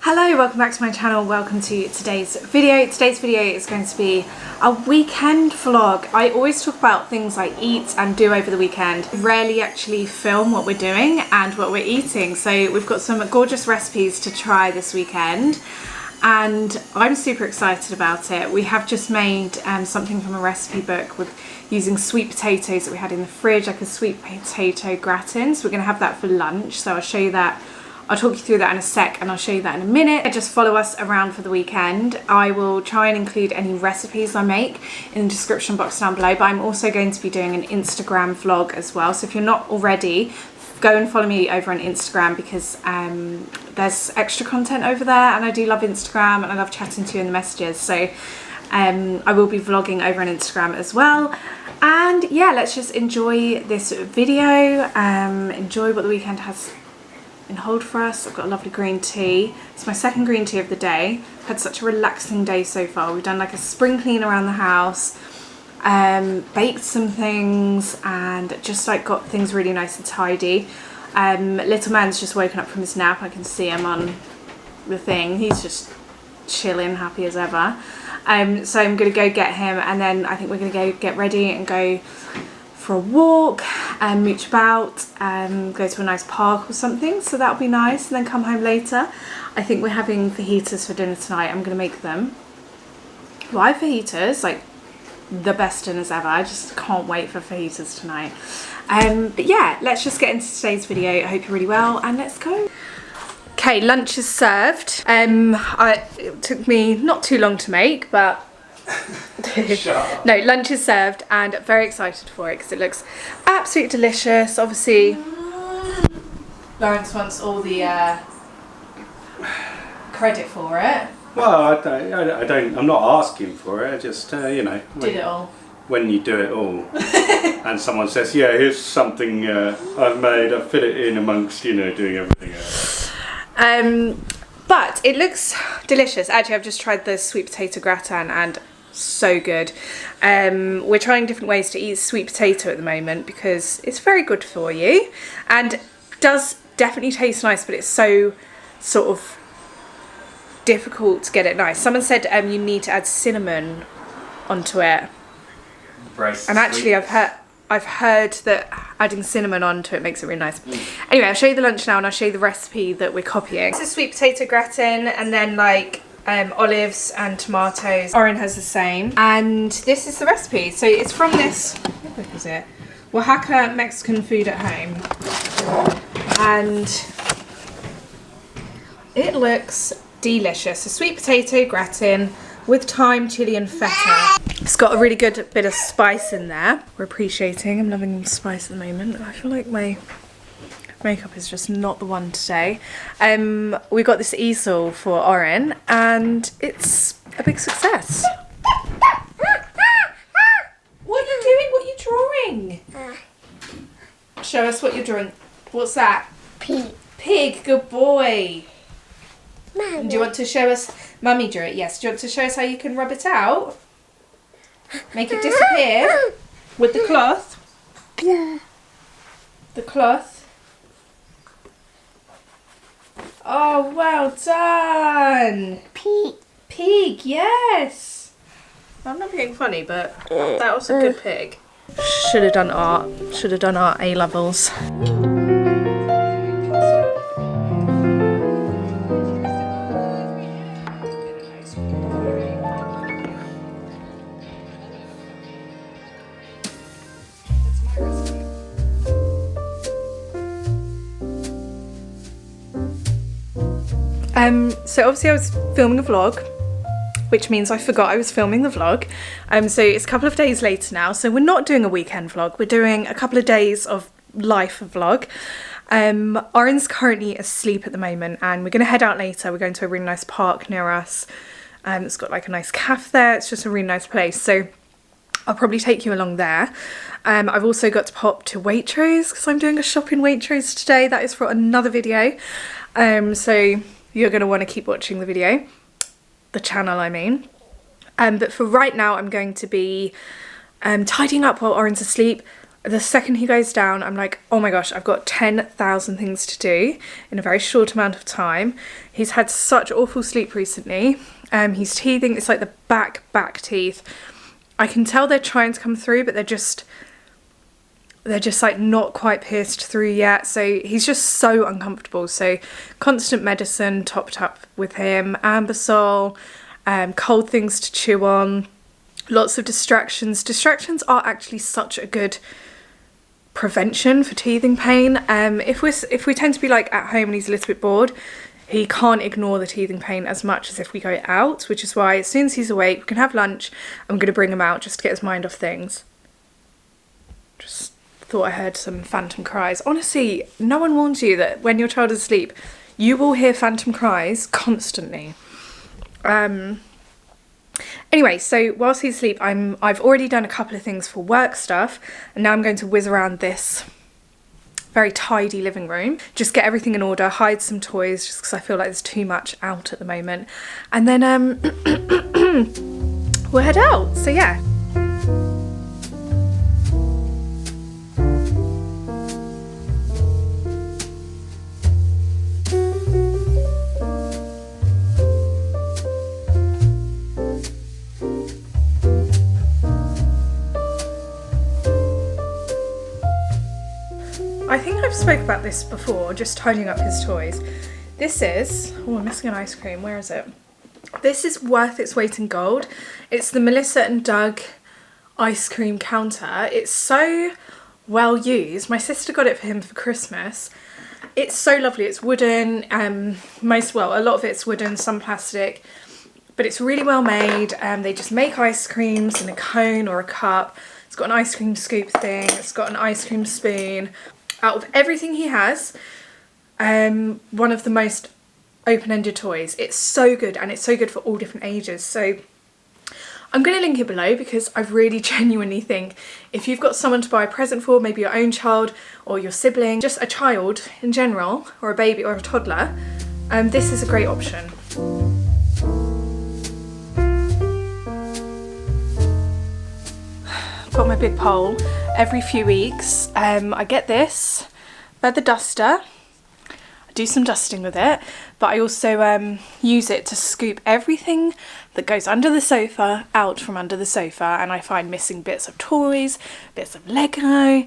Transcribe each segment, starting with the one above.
Hello, welcome back to my channel. Welcome to today's video. Today's video is going to be a weekend vlog. I always talk about things I eat and do over the weekend. Rarely actually film what we're doing and what we're eating. So we've got some gorgeous recipes to try this weekend and I'm super excited about it. We have just made something from a recipe book with using sweet potatoes that we had in the fridge, like a sweet potato gratin. So we're going to have that for lunch. So I'll show you that. I'll talk you through that in a sec and I'll show you that in a minute. Just follow us around for the weekend. I will try and include any recipes I make in the description box down below, but I'm also going to be doing an Instagram vlog as well. So if you're not already, go and follow me over on Instagram because there's extra content over there and I do love Instagram and I love chatting to you in the messages. So I will be vlogging over on Instagram as well. And yeah, let's just enjoy this video, enjoy what the weekend has in hold for us. I've got a lovely green tea. It's my second green tea of the day. I've had such a relaxing day so far. We've done like a spring clean around the house, baked some things and just like got things really nice and tidy. Little man's just woken up from his nap. I can see him on the thing. He's just chilling, happy as ever. So I'm gonna go get him and then I think we're gonna go get ready and go for a walk and mooch about and go to a nice park or something, so that'll be nice, and then come home later. I think we're having fajitas for dinner tonight. I'm gonna make them live fajitas, like the best dinners ever. I just can't wait for fajitas tonight. But yeah, let's just get into today's video. I hope you're really well and let's go. Okay, lunch is served. It took me not too long to make, but no, lunch is served and very excited for it because it looks absolutely delicious. Obviously Lawrence wants all the credit for it. Well, I'm not asking for it. I just you know, did it all. When you do it all and someone says, yeah, here's something I've made, I fit it in amongst, you know, doing everything else. But it looks delicious. Actually, I've just tried the sweet potato gratin and so good. We're trying different ways to eat sweet potato at the moment because it's very good for you and does definitely taste nice, but it's so sort of difficult to get it nice. Someone said you need to add cinnamon onto it, and actually I've heard that adding cinnamon onto it makes it really nice. Anyway, I'll show you the lunch now and I'll show you the recipe that we're copying. This is sweet potato gratin and then like olives and tomatoes. Oren has the same. And this is the recipe. So it's from this, what is it? Oaxaca Mexican food at home. And it looks delicious. A sweet potato gratin with thyme, chili and feta. It's got a really good bit of spice in there. We're appreciating. I'm loving the spice at the moment. I feel like my makeup is just not the one today. We got this easel for Oren and it's a big success. What are you doing? What are you drawing? Show us what you're drawing. What's that? Pig. Pig, good boy. Mummy. Do you want to show us? Mummy drew it, yes. Do you want to show us how you can rub it out? Make it disappear with the cloth. The cloth. Oh, well done. Pig. Pig, yes. I'm not being funny, but that was a good pig. Should have done art. Should have done art A levels. So obviously I was filming a vlog, which means I forgot I was filming the vlog. So it's a couple of days later now, so we're not doing a weekend vlog, we're doing a couple of days of life vlog. Oren's currently asleep at the moment and we're going to head out later. We're going to a really nice park near us. It's got like a nice cafe there, it's just a really nice place. So I'll probably take you along there. I've also got to pop to Waitrose because I'm doing a shop in Waitrose today. That is for another video. So you're going to want to keep watching the video. The channel, I mean. But for right now, I'm going to be tidying up while Oren's asleep. The second he goes down, I'm like, oh my gosh, I've got 10,000 things to do in a very short amount of time. He's had such awful sleep recently. He's teething. It's like the back teeth. I can tell they're trying to come through, but they're just like not quite pierced through yet. So he's just so uncomfortable. So constant medicine topped up with him, Ambisol, cold things to chew on, lots of distractions. Distractions are actually such a good prevention for teething pain. If we tend to be like at home and he's a little bit bored, he can't ignore the teething pain as much as if we go out, which is why as soon as he's awake, we can have lunch. I'm going to bring him out just to get his mind off things. Just thought I heard some phantom cries. Honestly, no one warns you that when your child is asleep, you will hear phantom cries constantly. Anyway, so whilst he's asleep, I've already done a couple of things for work stuff, and now I'm going to whiz around this very tidy living room, just get everything in order, hide some toys just because I feel like there's too much out at the moment, and then we'll head out. So yeah. I think I've spoke about this before, just tidying up his toys. This is, oh, I'm missing an ice cream, where is it? This is worth its weight in gold. It's the Melissa and Doug ice cream counter. It's so well used. My sister got it for him for Christmas. It's so lovely. It's wooden, a lot of it's wooden, some plastic, but it's really well made. They just make ice creams in a cone or a cup. It's got an ice cream scoop thing. It's got an ice cream spoon. Out of everything he has, one of the most open-ended toys. It's so good, and it's so good for all different ages. So I'm going to link it below because I really genuinely think if you've got someone to buy a present for, maybe your own child or your sibling, just a child in general, or a baby or a toddler, this is a great option. Got my big pole. Every few weeks I get this feather duster. I do some dusting with it, but I also use it to scoop everything that goes under the sofa out from under the sofa, and I find missing bits of toys, bits of Lego,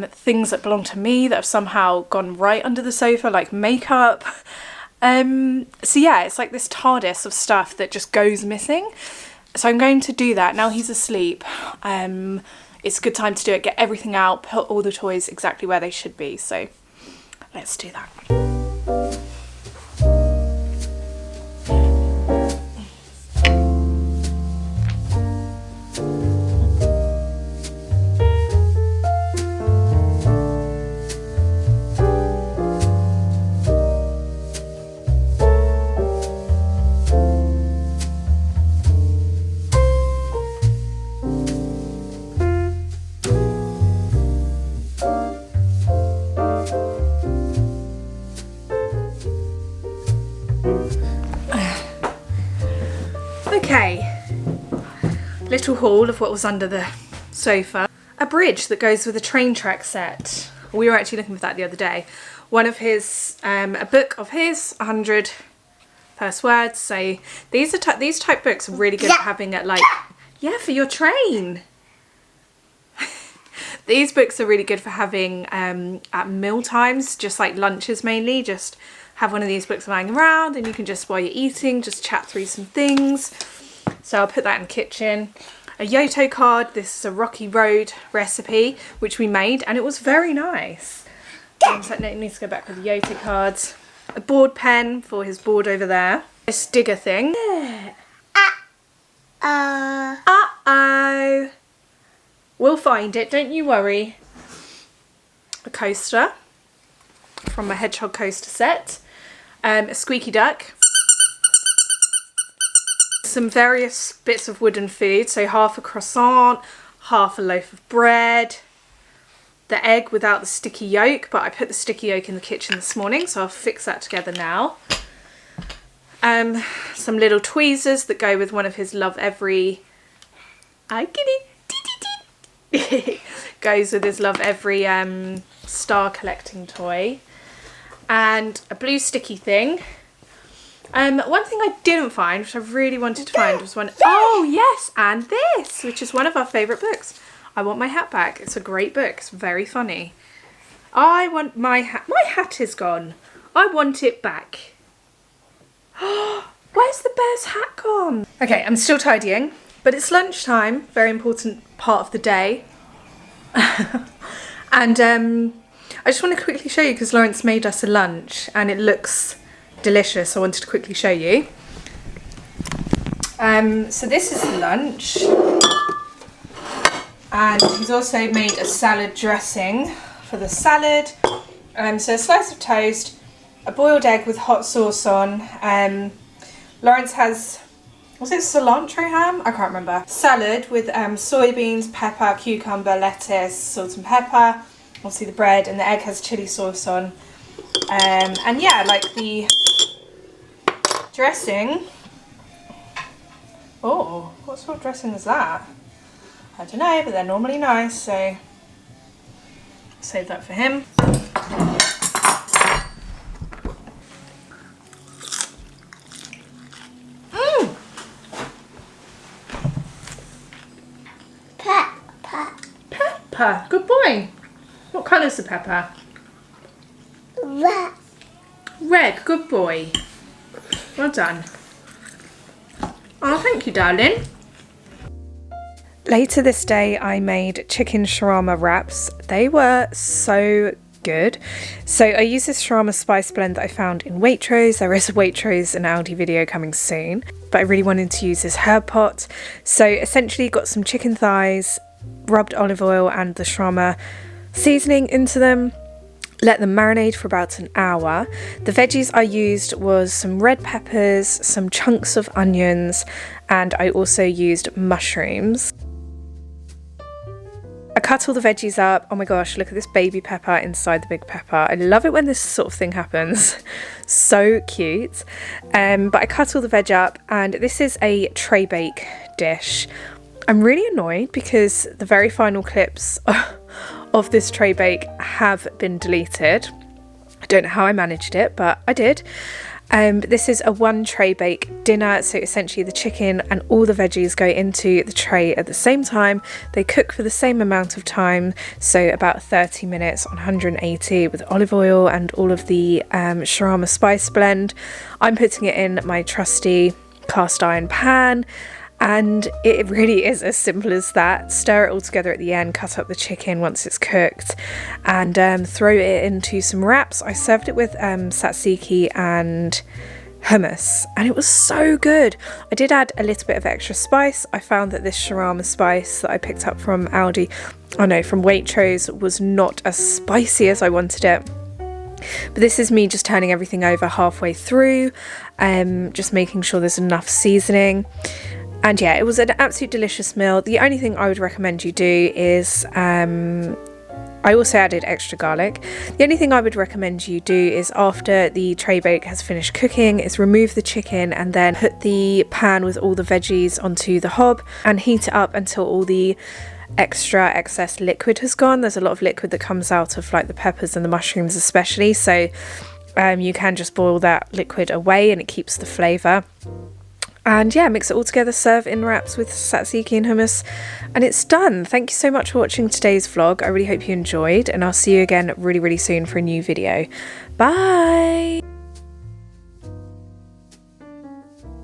things that belong to me that have somehow gone right under the sofa, like makeup. So yeah, it's like this TARDIS of stuff that just goes missing. So I'm going to do that now he's asleep. It's a good time to do it, get everything out, put all the toys exactly where they should be. So let's do that. Okay, little haul of what was under the sofa. A bridge that goes with a train track set. We were actually looking for that the other day. One of his, a book of his, 100 first words. So these type books are really good for having at like, yeah, for your train. These books are really good for having at meal times, just like lunches mainly. Just have one of these books lying around and you can just, while you're eating, just chat through some things. So I'll put that in the kitchen. A Yoto card. This is a Rocky Road recipe, which we made, and it was very nice. So it needs to go back with the Yoto cards. A board pen for his board over there. This digger thing. Uh-oh. We'll find it, don't you worry. A coaster from my hedgehog coaster set. A squeaky duck. some various bits of wooden food. So half a croissant, half a loaf of bread, the egg without the sticky yolk, but I put the sticky yolk in the kitchen this morning, so I'll fix that together now. Some little tweezers that go with one of his Love Every... I get it! Goes with his Love Every star collecting toy. And a blue sticky thing. One thing I didn't find, which I really wanted to find, was one... Oh, yes, and this, which is one of our favourite books. I Want My Hat Back. It's a great book. It's very funny. I want my hat. My hat is gone. I want it back. Where's the bear's hat gone? Okay, I'm still tidying, but it's lunchtime. Very important part of the day. And I just want to quickly show you because Lawrence made us a lunch and it looks delicious. I wanted to quickly show you. So this is the lunch. And he's also made a salad dressing for the salad. So a slice of toast, a boiled egg with hot sauce on. Lawrence has, was it cilantro ham? I can't remember. Salad with soybeans, pepper, cucumber, lettuce, salt and pepper. Obviously the bread, and the egg has chili sauce on. And yeah, like the dressing. Oh, what sort of dressing is that? I don't know, but they're normally nice, so save that for him. Pepper, good boy. What colour's the pepper? Red. Red, good boy. Well done. Oh, thank you, darling. Later this day, I made chicken shawarma wraps. They were so good. So I used this shawarma spice blend that I found in Waitrose. There is a Waitrose and Aldi video coming soon, but I really wanted to use this herb pot. So essentially got some chicken thighs, rubbed olive oil and the shawarma seasoning into them, let them marinate for about an hour. The veggies I used was some red peppers, some chunks of onions, and I also used mushrooms. I cut all the veggies up. Oh my gosh, look at this baby pepper inside the big pepper. I love it when this sort of thing happens. So cute. But I cut all the veg up, and this is a traybake dish. I'm really annoyed because the very final clips of this traybake have been deleted. I don't know how I managed it, but I did. This is a one traybake dinner, so essentially the chicken and all the veggies go into the tray at the same time. They cook for the same amount of time, so about 30 minutes on 180 with olive oil and all of the shawarma spice blend. I'm putting it in my trusty cast iron pan, and it really is as simple as that. Stir it all together at the end, cut up the chicken once it's cooked, and throw it into some wraps. I served it with tzatziki and hummus, and it was so good. I did add a little bit of extra spice. I found that this shawarma spice that I picked up from Aldi, oh no, from Waitrose, was not as spicy as I wanted it. But this is me just turning everything over halfway through, just making sure there's enough seasoning. And yeah, it was an absolute delicious meal. The only thing I would recommend you do is, I also added extra garlic. The only thing I would recommend you do is after the traybake has finished cooking is remove the chicken and then put the pan with all the veggies onto the hob and heat it up until all the excess liquid has gone. There's a lot of liquid that comes out of like the peppers and the mushrooms especially, so you can just boil that liquid away and it keeps the flavour. And yeah, mix it all together, serve in wraps with tzatziki and hummus, and it's done. Thank you so much for watching today's vlog. I really hope you enjoyed, and I'll see you again really, really soon for a new video. Bye!